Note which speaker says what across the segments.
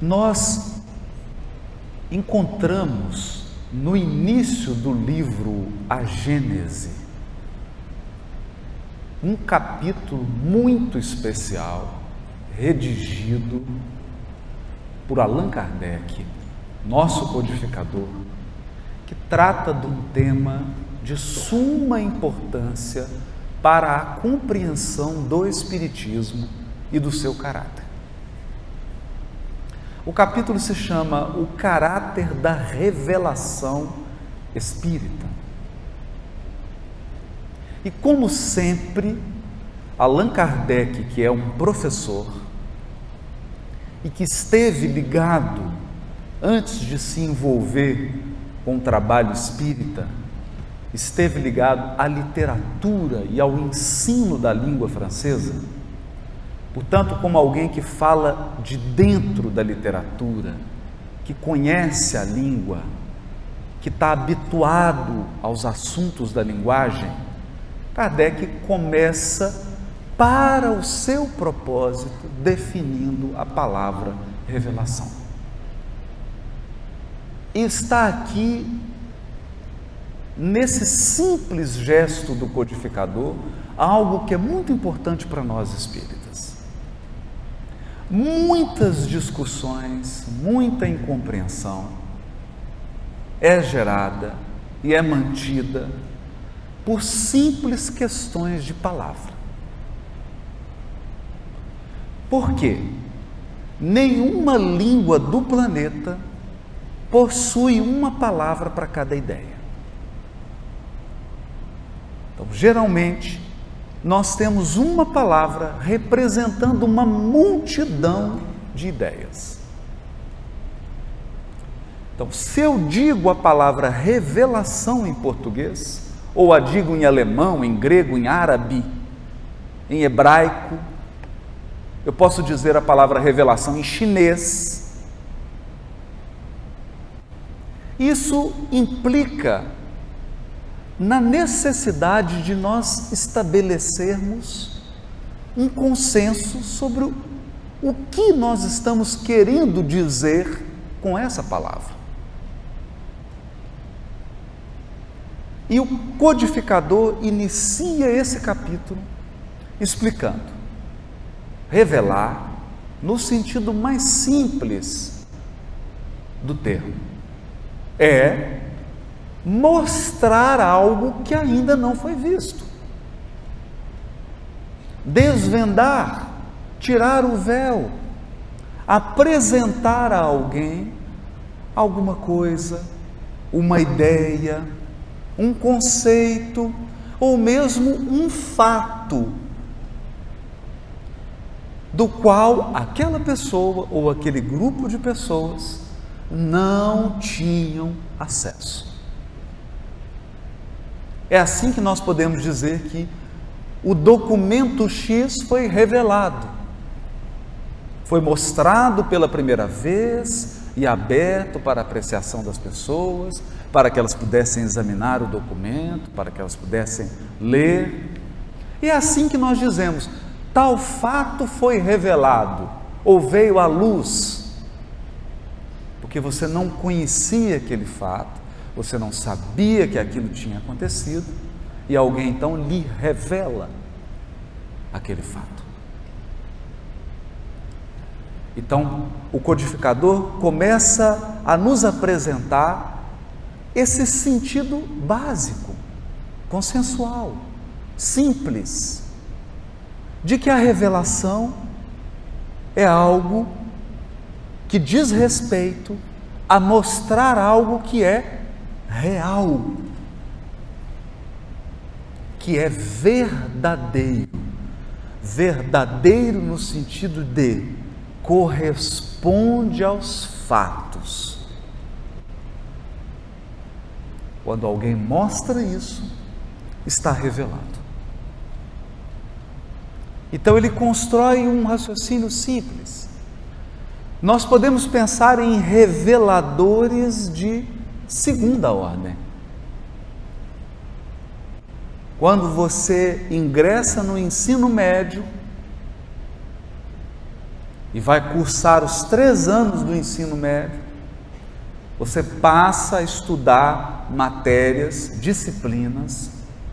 Speaker 1: Nós encontramos no início do livro A Gênese um capítulo muito especial, redigido por Allan Kardec, nosso codificador, que trata de um tema de suma importância para a compreensão do Espiritismo e do seu caráter. O capítulo se chama O Caráter da Revelação Espírita. E como sempre, Allan Kardec, que é um professor e que esteve ligado, antes de se envolver com o trabalho espírita, esteve ligado à literatura e ao ensino da língua francesa, portanto, como alguém que fala de dentro da literatura, que conhece a língua, que está habituado aos assuntos da linguagem, Kardec começa, para o seu propósito, definindo a palavra revelação. E está aqui, nesse simples gesto do codificador, algo que é muito importante para nós espíritas. Muitas discussões, muita incompreensão é gerada e é mantida por simples questões de palavra. Por quê? Nenhuma língua do planeta possui uma palavra para cada ideia. Então, geralmente, nós temos uma palavra representando uma multidão de ideias. Então, se eu digo a palavra revelação em português, ou a digo em alemão, em grego, em árabe, em hebraico, eu posso dizer a palavra revelação em chinês. Isso implica na necessidade de nós estabelecermos um consenso sobre o que nós estamos querendo dizer com essa palavra. E o codificador inicia esse capítulo explicando: revelar, no sentido mais simples do termo, é mostrar algo que ainda não foi visto, desvendar, tirar o véu, apresentar a alguém alguma coisa, uma ideia, um conceito, ou mesmo um fato, do qual aquela pessoa ou aquele grupo de pessoas não tinham acesso. É assim que nós podemos dizer que o documento X foi revelado, foi mostrado pela primeira vez e aberto para a apreciação das pessoas, para que elas pudessem examinar o documento, para que elas pudessem ler. E é assim que nós dizemos: tal fato foi revelado, ou veio à luz, porque você não conhecia aquele fato, você não sabia que aquilo tinha acontecido, e alguém então lhe revela aquele fato. Então, o codificador começa a nos apresentar esse sentido básico, consensual, simples, de que a revelação é algo que diz respeito a mostrar algo que é real, que é verdadeiro, verdadeiro no sentido de corresponde aos fatos. Quando alguém mostra isso, está revelado. Então ele constrói um raciocínio simples. Nós podemos pensar em reveladores de segunda ordem. Quando você ingressa no ensino médio e vai cursar os 3 anos do ensino médio, você passa a estudar matérias, disciplinas,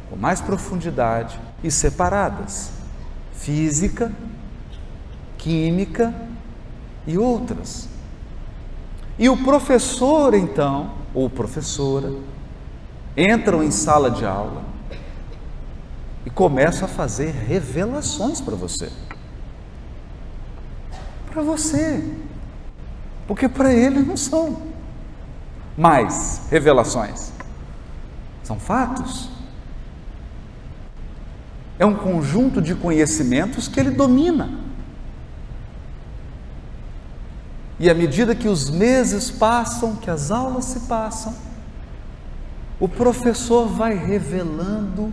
Speaker 1: com mais profundidade e separadas: física, química e outras. E o professor, então, ou professora, entram em sala de aula e começam a fazer revelações para você. Para você. Porque para ele não são mais revelações. São fatos. É um conjunto de conhecimentos que ele domina. E à medida que os meses passam, que as aulas se passam, o professor vai revelando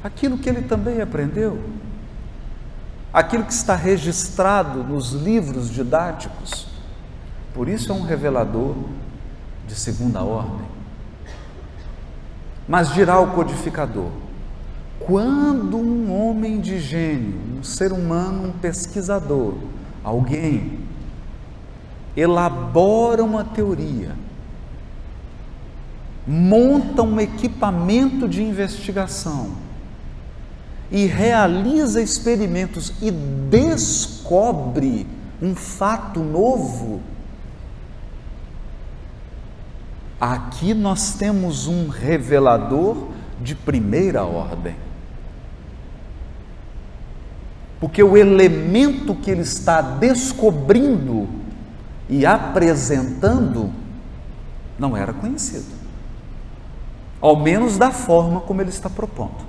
Speaker 1: aquilo que ele também aprendeu, aquilo que está registrado nos livros didáticos. Por isso é um revelador de segunda ordem. Mas dirá o codificador: quando um homem de gênio, um ser humano, um pesquisador, alguém elabora uma teoria, monta um equipamento de investigação e realiza experimentos e descobre um fato novo, aqui nós temos um revelador de primeira ordem. Porque o elemento que ele está descobrindo e apresentando não era conhecido, ao menos da forma como ele está propondo.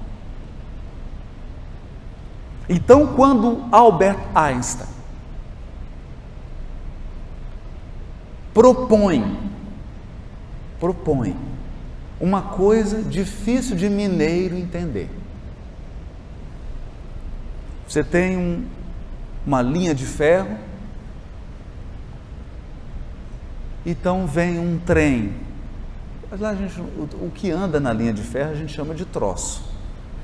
Speaker 1: Então, quando Albert Einstein propõe uma coisa difícil de mineiro entender. Você tem uma linha de ferro, então vem um trem. Mas lá o que anda na linha de ferro a gente chama de troço,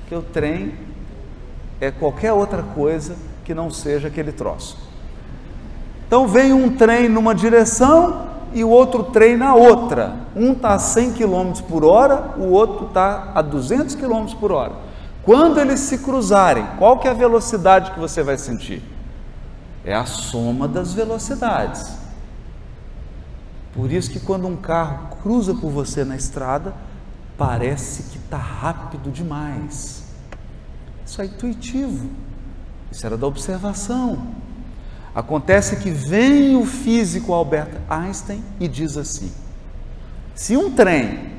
Speaker 1: porque o trem é qualquer outra coisa que não seja aquele troço. Então vem um trem numa direção e o outro trem na outra. Um está a 100 km por hora, o outro está a 200 km por hora. Quando eles se cruzarem, qual que é a velocidade que você vai sentir? É a soma das velocidades. Por isso que quando um carro cruza por você na estrada, parece que está rápido demais. Isso é intuitivo, isso era da observação. Acontece que vem o físico Albert Einstein e diz assim: se um trem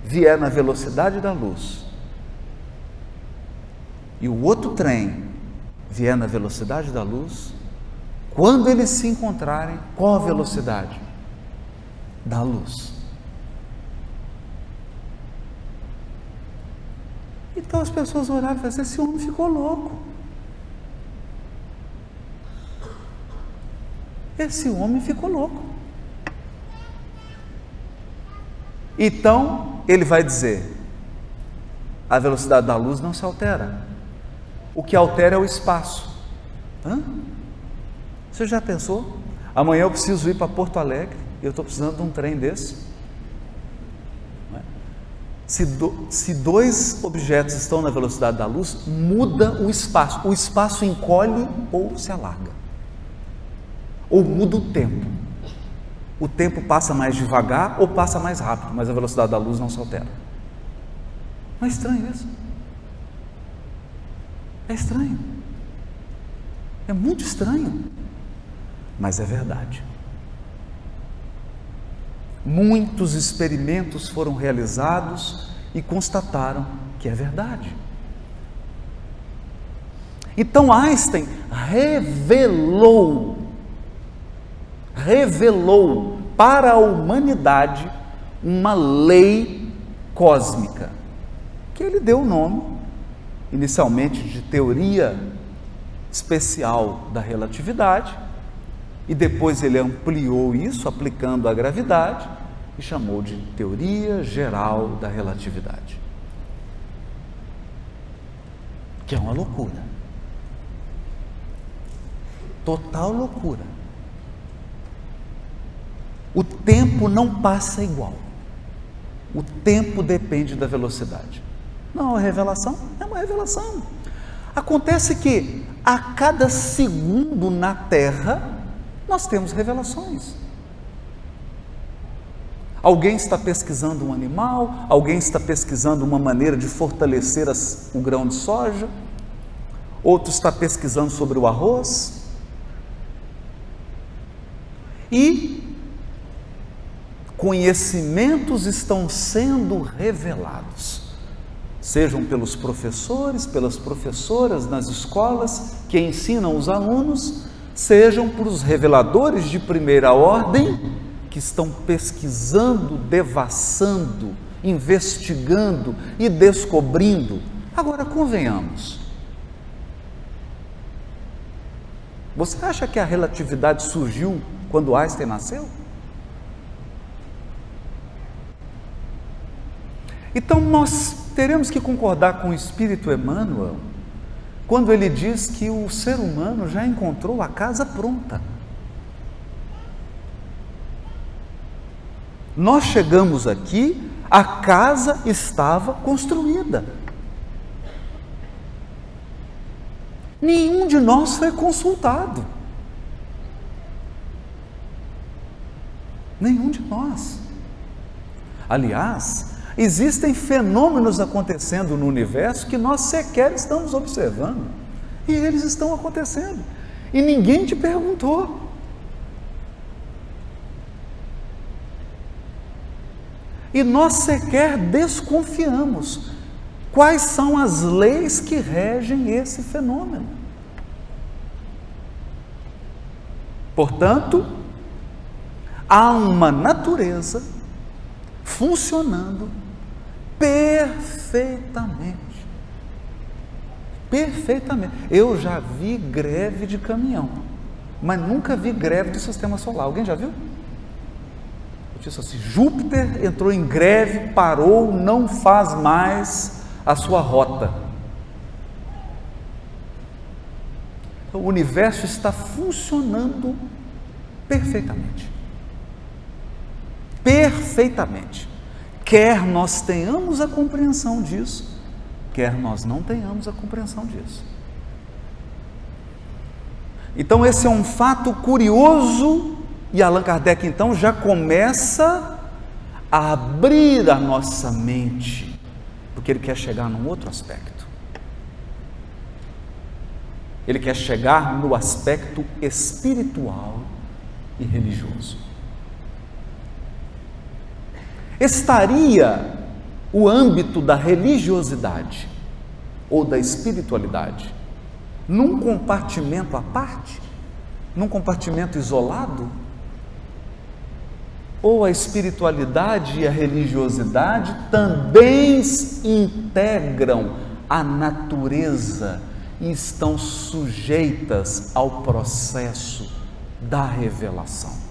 Speaker 1: vier na velocidade da luz e o outro trem vier na velocidade da luz, quando eles se encontrarem, qual a velocidade? Da luz. Então as pessoas olharam e falaram assim: esse homem ficou louco. Esse homem ficou louco. Então ele vai dizer: a velocidade da luz não se altera. O que altera é o espaço. Você já pensou? Amanhã eu preciso ir para Porto Alegre e eu estou precisando de um trem desse. Se dois objetos estão na velocidade da luz, muda o espaço. O espaço encolhe ou se alarga. Ou muda o tempo. O tempo passa mais devagar ou passa mais rápido, mas a velocidade da luz não se altera. Não é estranho isso? É estranho. É muito estranho. Mas é verdade. Muitos experimentos foram realizados e constataram que é verdade. Então Einstein revelou para a humanidade uma lei cósmica, que ele deu o nome, inicialmente, de teoria especial da relatividade, e depois ele ampliou isso, aplicando a gravidade, e chamou de teoria geral da relatividade. Que é uma loucura. Total loucura. O tempo não passa igual. O tempo depende da velocidade. Não é uma revelação? É uma revelação. Acontece que a cada segundo na Terra nós temos revelações. Alguém está pesquisando um animal, alguém está pesquisando uma maneira de fortalecer o grão de soja, outro está pesquisando sobre o arroz. E conhecimentos estão sendo revelados, sejam pelos professores, pelas professoras nas escolas que ensinam os alunos, sejam por os reveladores de primeira ordem que estão pesquisando, devassando, investigando e descobrindo. Agora, convenhamos, você acha que a relatividade surgiu quando Einstein nasceu? Então nós teremos que concordar com o Espírito Emmanuel quando ele diz que o ser humano já encontrou a casa pronta. Nós chegamos aqui, a casa estava construída. Nenhum de nós foi consultado. Nenhum de nós. Aliás, existem fenômenos acontecendo no universo que nós sequer estamos observando. E eles estão acontecendo. E ninguém te perguntou. E nós sequer desconfiamos quais são as leis que regem esse fenômeno. Portanto, há uma natureza funcionando perfeitamente. Perfeitamente. Eu já vi greve de caminhão, mas nunca vi greve do sistema solar. Alguém já viu? Eu disse assim: Júpiter entrou em greve, parou, não faz mais a sua rota. O universo está funcionando perfeitamente. Perfeitamente. Quer nós tenhamos a compreensão disso, quer nós não tenhamos a compreensão disso. Então esse é um fato curioso, e Allan Kardec então já começa a abrir a nossa mente, porque ele quer chegar num outro aspecto. Ele quer chegar no aspecto espiritual e religioso. Estaria o âmbito da religiosidade ou da espiritualidade num compartimento à parte? Num compartimento isolado? Ou a espiritualidade e a religiosidade também integram a natureza e estão sujeitas ao processo da revelação?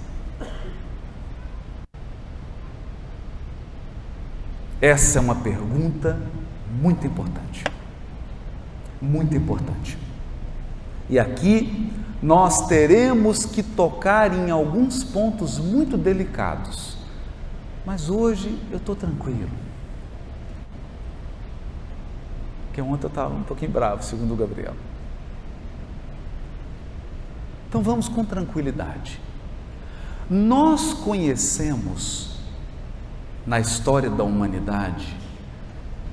Speaker 1: Essa é uma pergunta muito importante. Muito importante. E aqui nós teremos que tocar em alguns pontos muito delicados, mas hoje eu estou tranquilo, porque ontem eu estava um pouquinho bravo, segundo o Gabriel. Então vamos com tranquilidade. Nós conhecemos na história da humanidade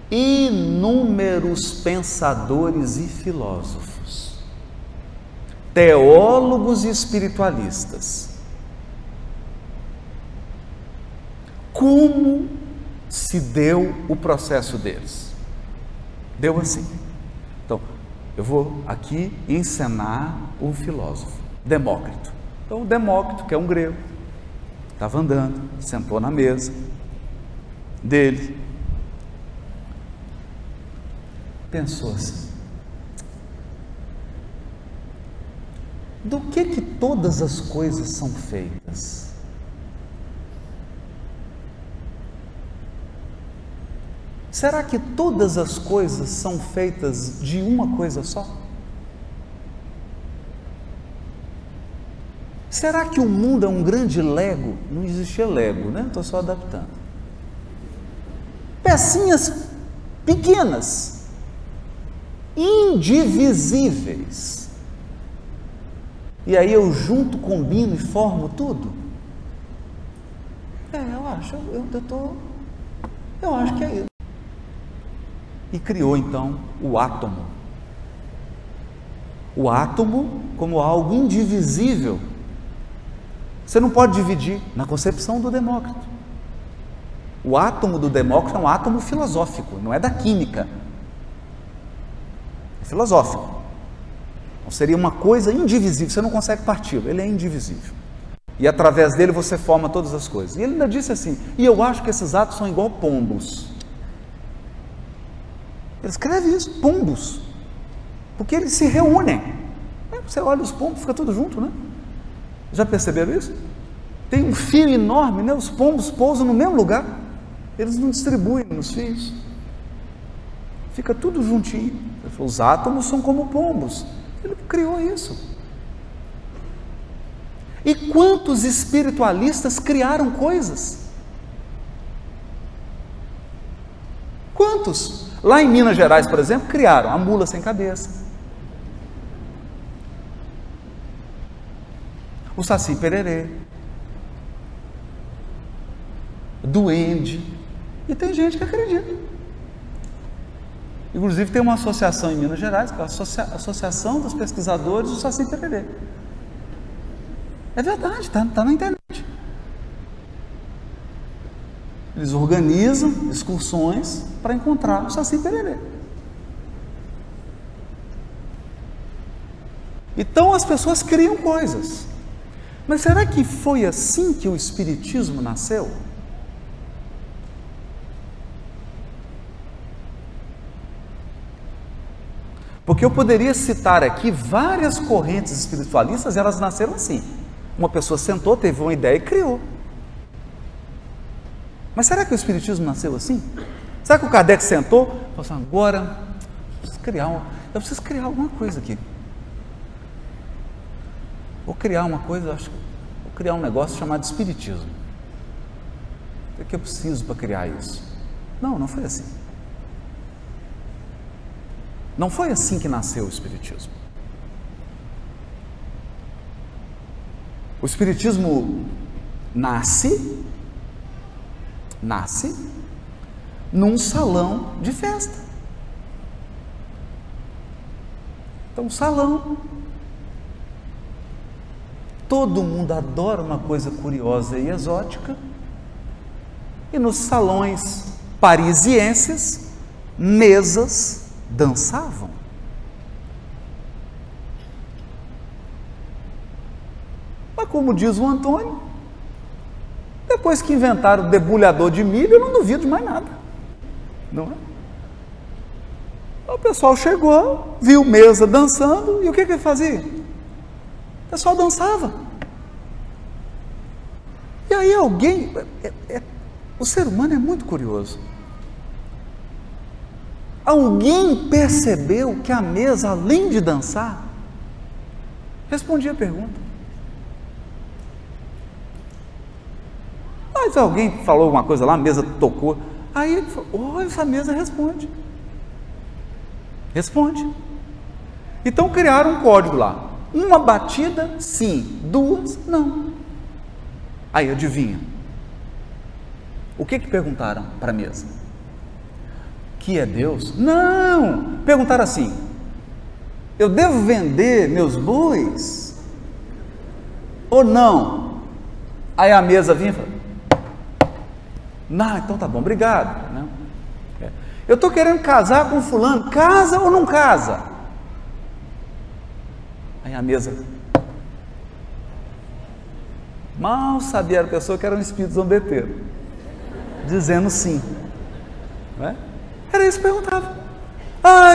Speaker 1: inúmeros pensadores e filósofos, teólogos e espiritualistas. Como se deu o processo deles? Deu assim. Então, eu vou aqui encenar um filósofo, Demócrito. Então, o Demócrito, que é um grego, estava andando, sentou na mesa dele, pensou assim: do que todas as coisas são feitas? Será que todas as coisas são feitas de uma coisa só? será que o mundo é um grande Lego? Não existia Lego, né? Estou só adaptando. Pecinhas pequenas, indivisíveis. E aí eu junto, combino e formo tudo? Eu acho que é isso. E criou então o átomo. O átomo como algo indivisível. Você não pode dividir, na concepção do Demócrito. O átomo do Demócrito é um átomo filosófico, não é da química. É filosófico. Então, seria uma coisa indivisível, você não consegue parti-lo, ele é indivisível. E através dele você forma todas as coisas. E ele ainda disse assim, e eu acho que esses átomos são igual pombos. Ele escreve isso, pombos. Porque eles se reúnem. Você olha os pombos, fica tudo junto, né? Já perceberam isso? Tem um fio enorme, né? Os pombos pousam no mesmo lugar. Eles não distribuem nos fios. Fica tudo juntinho. Ele falou, os átomos são como pombos. Ele criou isso. E quantos espiritualistas criaram coisas? Quantos? Lá em Minas Gerais, por exemplo, criaram a mula sem cabeça, o Saci Pererê, duende, e tem gente que acredita. Inclusive tem uma associação em Minas Gerais, que é a Associação dos Pesquisadores do Saci Pererê. É verdade, está na internet. Eles organizam excursões para encontrar o Saci Pererê. Então as pessoas criam coisas. Mas será que foi assim que o Espiritismo nasceu? Porque eu poderia citar aqui várias correntes espiritualistas, elas nasceram assim. Uma pessoa sentou, teve uma ideia e criou. Mas será que o Espiritismo nasceu assim? Será que o Kardec sentou e falou assim, agora eu preciso criar alguma coisa aqui. Vou criar uma coisa, vou criar um negócio chamado Espiritismo. O que eu preciso para criar isso? Não, não foi assim. Não foi assim que nasceu o Espiritismo. O Espiritismo nasce num salão de festa. Então, salão. Todo mundo adora uma coisa curiosa e exótica. E nos salões parisienses, mesas dançavam. Mas como diz o Antônio, depois que inventaram o debulhador de milho, eu não duvido de mais nada. Não é? O pessoal chegou, viu mesa dançando, e o que ele fazia? O pessoal dançava. E aí alguém... o ser humano é muito curioso. Alguém percebeu que a mesa, além de dançar, respondia a pergunta. Mas alguém falou alguma coisa lá, a mesa tocou. Aí ele falou, olha, essa mesa responde. Responde. Então criaram um código lá. Uma batida, sim. Duas, não. Aí adivinha. O que perguntaram para a mesa? Que é Deus? Não! Perguntaram assim, eu devo vender meus bois? Ou não? Aí a mesa vinha e falou, não, então tá bom, obrigado. Não. Eu estou querendo casar com fulano, casa ou não casa? Aí a mesa, mal sabia a pessoa que era um espírito zombeteiro, dizendo sim. Não é? Era isso que perguntava.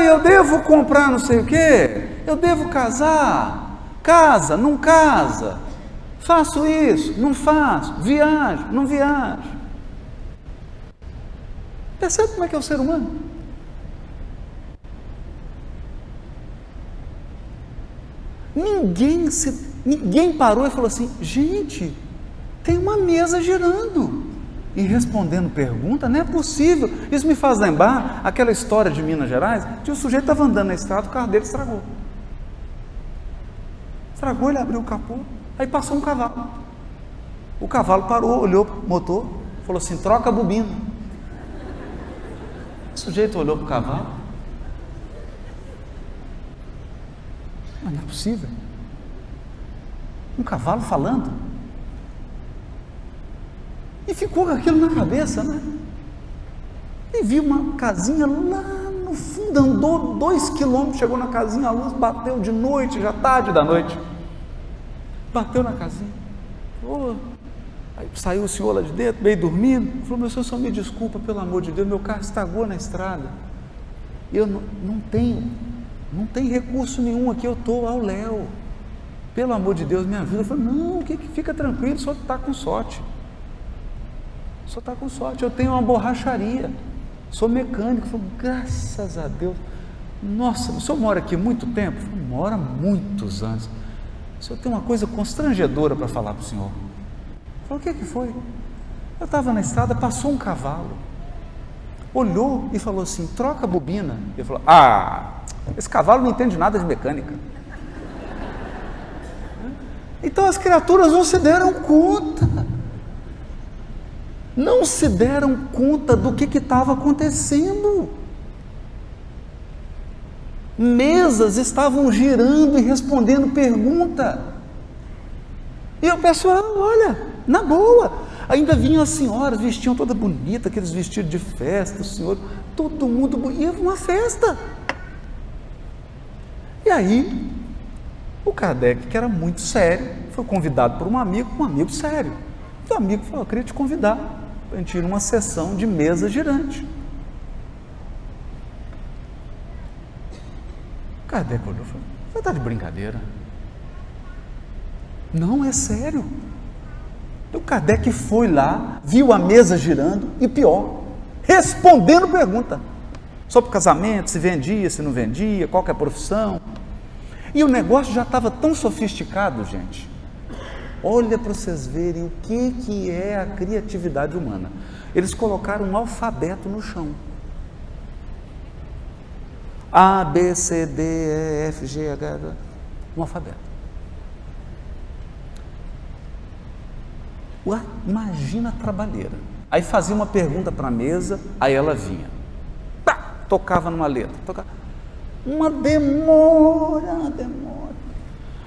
Speaker 1: Eu devo comprar não sei o quê? Eu devo casar? Casa, não casa? Faço isso, não faço? Viajo, não viajo? Percebe como é que é o ser humano? Ninguém se Ninguém parou e falou assim: gente, tem uma mesa girando e respondendo pergunta, não é possível. Isso me faz lembrar aquela história de Minas Gerais, que o sujeito estava andando na estrada, o carro dele estragou. Estragou, ele abriu o capô, aí passou um cavalo. O cavalo parou, olhou para o motor, falou assim: troca a bobina. O sujeito olhou para o cavalo: mas não é possível. Um cavalo falando? E ficou com aquilo na cabeça, né? E viu uma casinha lá no fundo, andou 2 quilômetros, chegou na casinha, a luz bateu de noite, já tarde da noite. Bateu na casinha. Oh. Aí saiu o senhor lá de dentro, meio dormindo, falou: meu senhor, só me desculpa, pelo amor de Deus, meu carro estragou na estrada. Eu não tenho recurso nenhum aqui, eu estou ao léu. Pelo amor de Deus, me ajuda. Eu falei: não, fica tranquilo, o senhor está com sorte. O senhor está com sorte, eu tenho uma borracharia, sou mecânico. Eu falei: graças a Deus. Nossa, o senhor mora aqui há muito tempo? Eu falei: mora há muitos anos. O senhor tem uma coisa constrangedora para falar para o senhor. Eu falei: o que foi? Eu estava na estrada, passou um cavalo, olhou e falou assim: troca a bobina. Eu falei: esse cavalo não entende nada de mecânica. Então as criaturas não se deram conta, não se deram conta do que estava acontecendo. Mesas estavam girando e respondendo pergunta, e o pessoal, olha, na boa, ainda vinham as senhoras, vestiam toda bonita, aqueles vestidos de festa, o senhor, todo mundo bonito, uma festa. E aí o Kardec, que era muito sério, foi convidado por um amigo sério. E o amigo falou: eu queria te convidar para a gente ir numa sessão de mesa girante. O Kardec olhou e falou: você está de brincadeira? Não, é sério. O Kardec foi lá, viu a mesa girando e, pior, respondendo pergunta sobre casamento, se vendia, se não vendia, qual que é a profissão. E o negócio já estava tão sofisticado, gente. Olha para vocês verem o que é a criatividade humana. Eles colocaram um alfabeto no chão. A, B, C, D, E, F, G, H, um alfabeto. Ué, imagina a trabalheira. Aí fazia uma pergunta para a mesa, aí ela vinha. Pá, tocava numa letra. Uma demora.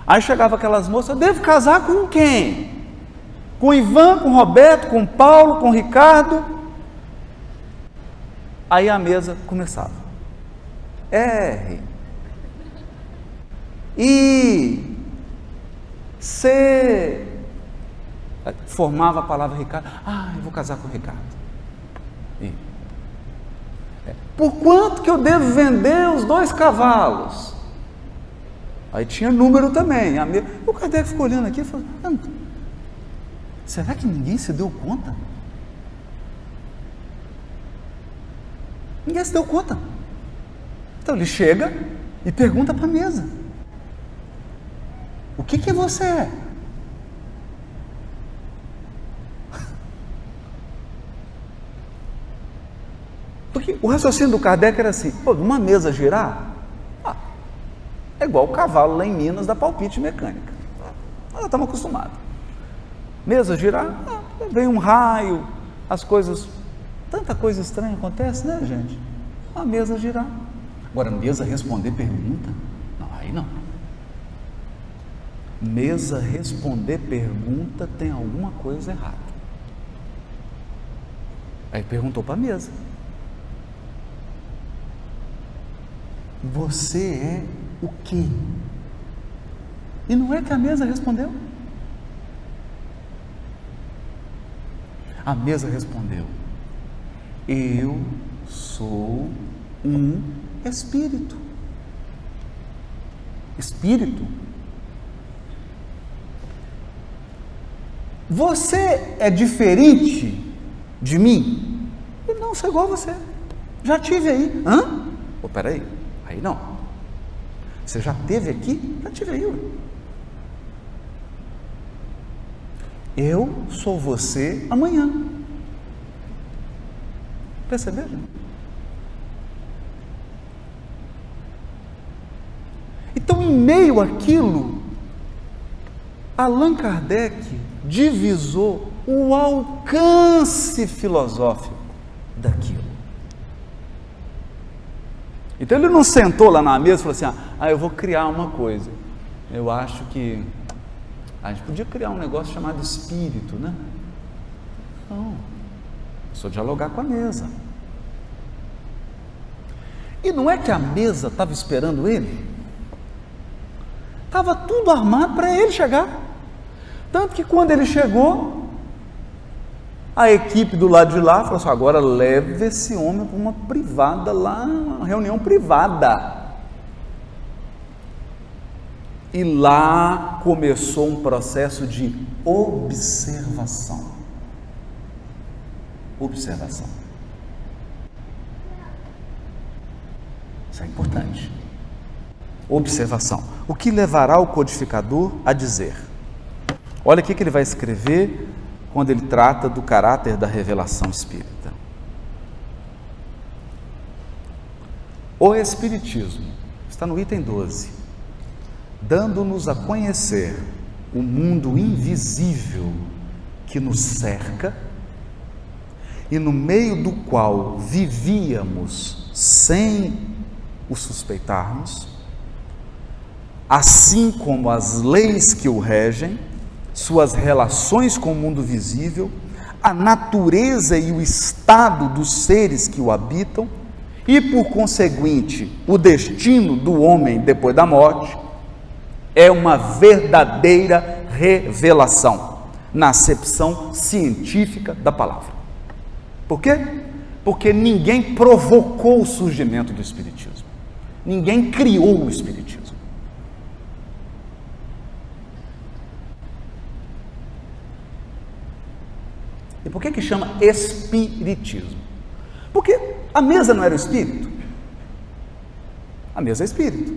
Speaker 1: Aí chegava aquelas moças: eu devo casar com quem? Com Ivan, com Roberto, com Paulo, com Ricardo? Aí a mesa começava: R, I, C. Formava a palavra Ricardo. Eu vou casar com o Ricardo. I. Por quanto que eu devo vender os 2 cavalos? Aí tinha número também. O Kardec ficou olhando aqui e falou: será que ninguém se deu conta? Ninguém se deu conta. Então ele chega e pergunta para a mesa: o que você é? Porque o raciocínio do Kardec era assim: numa mesa girar, é igual o cavalo lá em Minas da palpite mecânica. Nós estamos acostumados. Mesa girar, vem um raio, as coisas, tanta coisa estranha acontece, né, gente? A mesa girar. Agora, mesa responder pergunta? Não, aí não. Mesa responder pergunta tem alguma coisa errada. Aí perguntou para a mesa: você é o quê? E não é que a mesa respondeu. A mesa respondeu: eu sou um espírito. Espírito? Você é diferente de mim? Eu não sou igual a você. Já tive aí. Peraí, aí não. Você já esteve aqui? Já tive aí. eu sou você amanhã. Perceberam? Então, em meio àquilo, Allan Kardec divisou o alcance filosófico daquilo. Então ele não sentou lá na mesa e falou assim, eu vou criar uma coisa. Eu acho que a gente podia criar um negócio chamado espírito, né? Não, só dialogar com a mesa. E não é que a mesa estava esperando ele? Estava tudo armado para ele chegar. Tanto que quando ele chegou, a equipe do lado de lá falou assim, agora leve esse homem para uma privada lá, uma reunião privada. E lá começou um processo de observação. Observação. Isso é importante. Observação. O que levará o codificador a dizer? Olha o que ele vai escrever quando ele trata do caráter da revelação espírita. O Espiritismo, está no item 12, dando-nos a conhecer o mundo invisível que nos cerca e no meio do qual vivíamos sem o suspeitarmos, assim como as leis que o regem, suas relações com o mundo visível, a natureza e o estado dos seres que o habitam e, por conseguinte, o destino do homem depois da morte, é uma verdadeira revelação, na acepção científica da palavra. Por quê? Porque ninguém provocou o surgimento do Espiritismo, ninguém criou o Espiritismo. E por que chama Espiritismo? Porque a mesa não era o espírito? A mesa é espírito.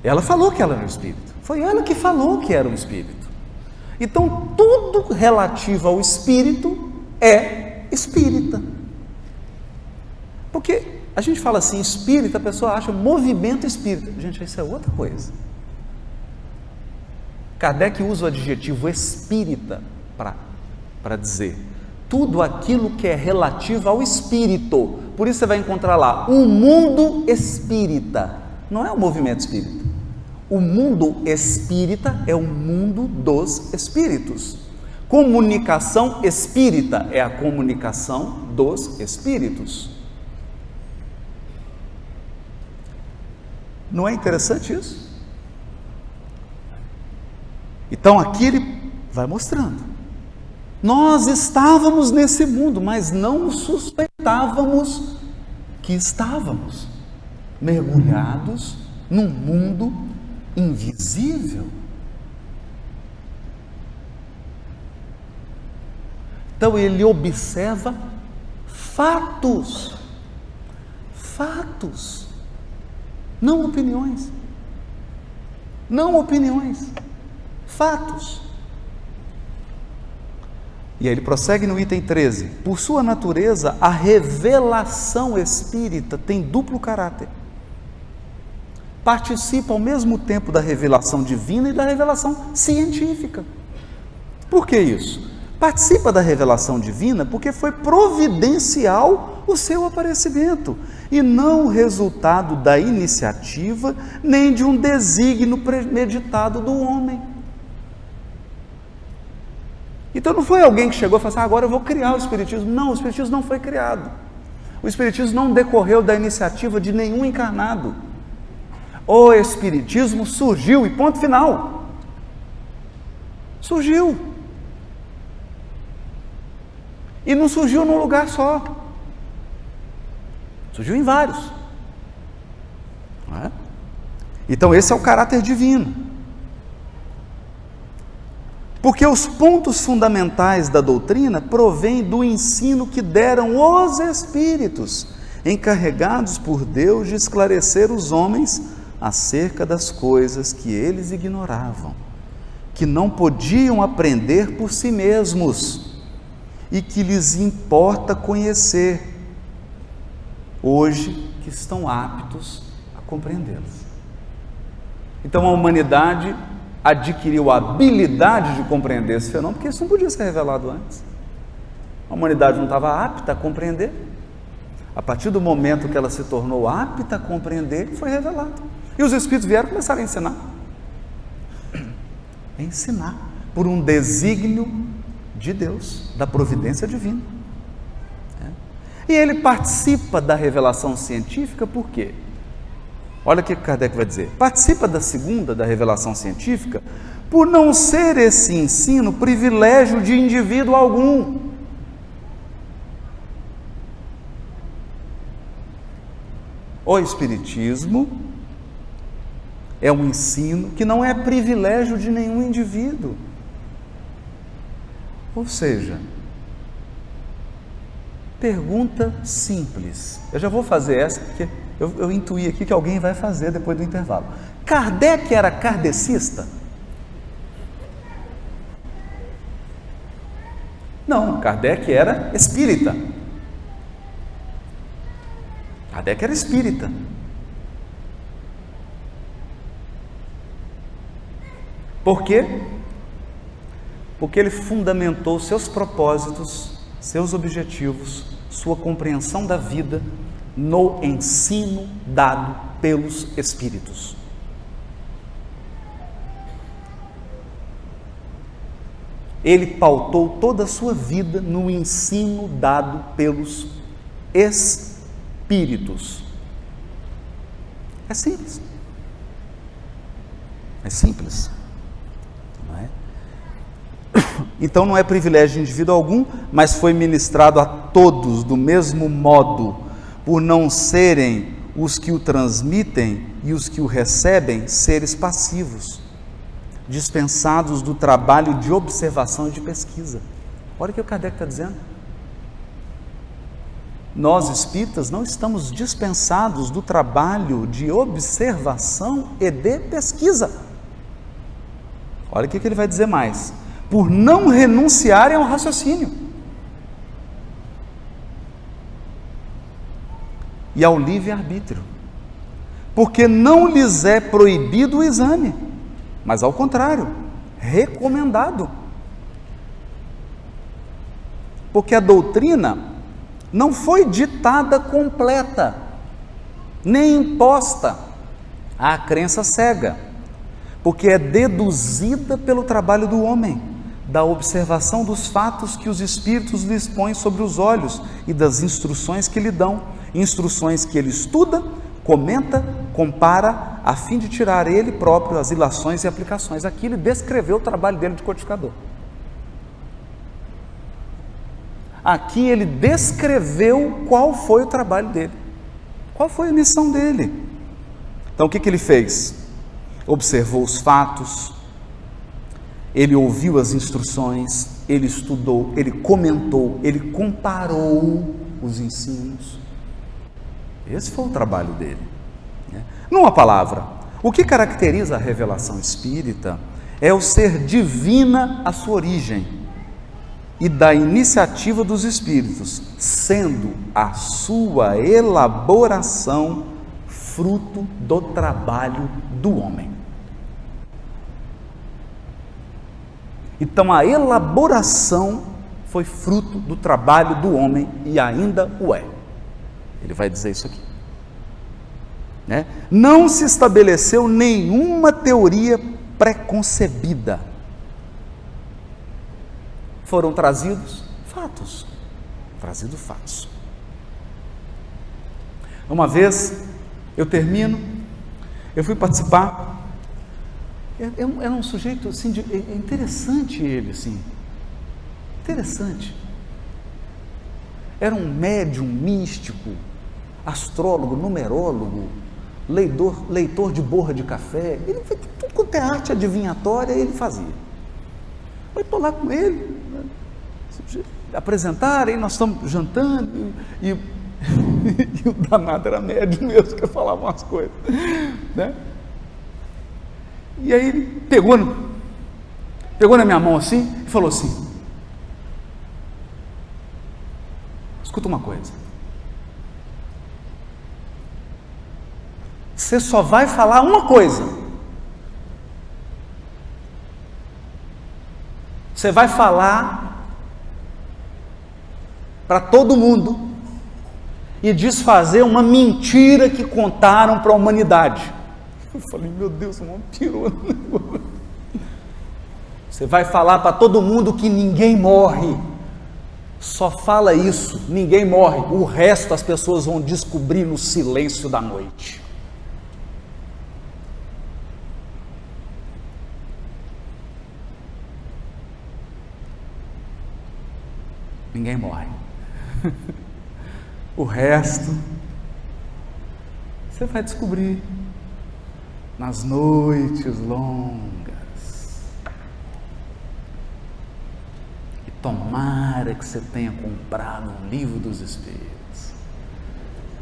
Speaker 1: Ela falou que ela era o espírito. Foi ela que falou que era o espírito. Então, tudo relativo ao espírito é espírita. Porque a gente fala assim, espírita, a pessoa acha movimento espírita. Gente, isso é outra coisa. Kardec usa o adjetivo espírita para dizer tudo aquilo que é relativo ao espírito. Por isso você vai encontrar lá o mundo espírita. Não é o movimento espírita. O mundo espírita é o mundo dos espíritos. Comunicação espírita é a comunicação dos espíritos. Não é interessante isso? Então aqui ele vai mostrando. Nós estávamos nesse mundo, mas não suspeitávamos que estávamos mergulhados num mundo invisível. Então ele observa fatos, não opiniões, fatos. E aí ele prossegue no item 13. Por sua natureza, a revelação espírita tem duplo caráter. Participa ao mesmo tempo da revelação divina e da revelação científica. Por que isso? Participa da revelação divina porque foi providencial o seu aparecimento e não o resultado da iniciativa nem de um desígnio premeditado do homem. Então não foi alguém que chegou e falou assim, agora eu vou criar o Espiritismo. Não, o Espiritismo não foi criado. O Espiritismo não decorreu da iniciativa de nenhum encarnado. O Espiritismo surgiu e ponto final. Surgiu. E não surgiu num lugar só. Surgiu em vários. Não é? Então esse é o caráter divino. Porque os pontos fundamentais da doutrina provêm do ensino que deram os espíritos, encarregados por Deus de esclarecer os homens acerca das coisas que eles ignoravam. que não podiam aprender por si mesmos e que lhes importa conhecer, hoje que estão aptos a compreendê-los. Então a humanidade adquiriu a habilidade de compreender esse fenômeno, porque isso não podia ser revelado antes. A humanidade não estava apta a compreender. A partir do momento que ela se tornou apta a compreender, foi revelado. E os Espíritos vieram começar a ensinar. Ensinar por um desígnio de Deus, da providência divina. E ele participa da revelação científica por quê? Olha o que Kardec vai dizer. Participa da segunda, da revelação científica, por não ser esse ensino privilégio de indivíduo algum. O Espiritismo é um ensino que não é privilégio de nenhum indivíduo. Ou seja, pergunta simples. Eu já vou fazer essa, porque eu intuí aqui que alguém vai fazer depois do intervalo. Kardec era kardecista? Não, Kardec era espírita. Kardec era espírita. Por quê? Porque ele fundamentou seus propósitos, seus objetivos, sua compreensão da vida no ensino dado pelos Espíritos. Ele pautou toda a sua vida no ensino dado pelos Espíritos. É simples. É simples. Não é? Então não é privilégio de indivíduo algum, mas foi ministrado a todos do mesmo modo, por não serem os que o transmitem e os que o recebem seres passivos, dispensados do trabalho de observação e de pesquisa. Olha o que o Kardec está dizendo. Nós espíritas não estamos dispensados do trabalho de observação e de pesquisa. Olha o que ele vai dizer mais. Por não renunciarem ao raciocínio e ao livre-arbítrio, porque não lhes é proibido o exame, mas ao contrário, recomendado. Porque a doutrina não foi ditada completa, nem imposta à crença cega, porque é deduzida pelo trabalho do homem, da observação dos fatos que os Espíritos lhes põem sobre os olhos e das instruções que lhe dão, instruções que ele estuda, comenta, compara, a fim de tirar ele próprio as ilações e aplicações. Aqui ele descreveu o trabalho dele de codificador. Aqui ele descreveu qual foi o trabalho dele, qual foi a missão dele. Então o que ele fez? Observou os fatos, ele ouviu as instruções, ele estudou, ele comentou, ele comparou os ensinos. Esse foi o trabalho dele. Numa palavra, o que caracteriza a revelação espírita é o ser divina a sua origem e da iniciativa dos Espíritos, sendo a sua elaboração fruto do trabalho do homem. Então a elaboração foi fruto do trabalho do homem e ainda o é. Ele vai dizer isso aqui. Não se estabeleceu nenhuma teoria preconcebida. Foram trazidos fatos. Uma vez, eu fui participar, era um sujeito assim, interessante ele, assim, interessante. Era um médium místico, astrólogo, numerólogo, leitor de borra de café, ele fez tudo quanto é arte adivinhatória, ele fazia. Eu estou lá com ele, apresentaram, aí nós estamos jantando, e o danado era médium mesmo, que falava umas coisas, né? E aí ele pegou pegou na minha mão assim e falou assim: escuta uma coisa, você só vai falar uma coisa, você vai falar para todo mundo e desfazer uma mentira que contaram para a humanidade. Eu falei: meu Deus, uma pirou. Você vai falar para todo mundo que ninguém morre. Só fala isso, ninguém morre. O resto as pessoas vão descobrir no silêncio da noite. Ninguém morre. O resto você vai descobrir nas noites longas. E tomara que você tenha comprado um livro dos Espíritos,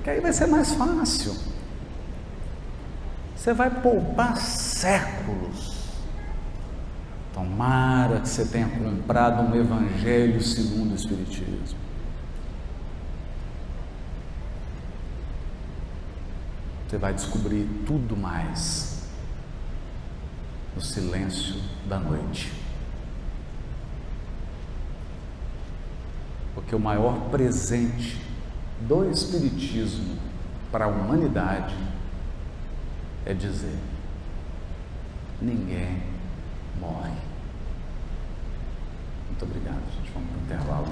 Speaker 1: que aí vai ser mais fácil. Você vai poupar séculos. Tomara que você tenha comprado um Evangelho segundo o Espiritismo. Você vai descobrir tudo mais no silêncio da noite. Porque o maior presente do Espiritismo para a humanidade é dizer: ninguém morre. Muito obrigado, gente. Vamos para o intervalo.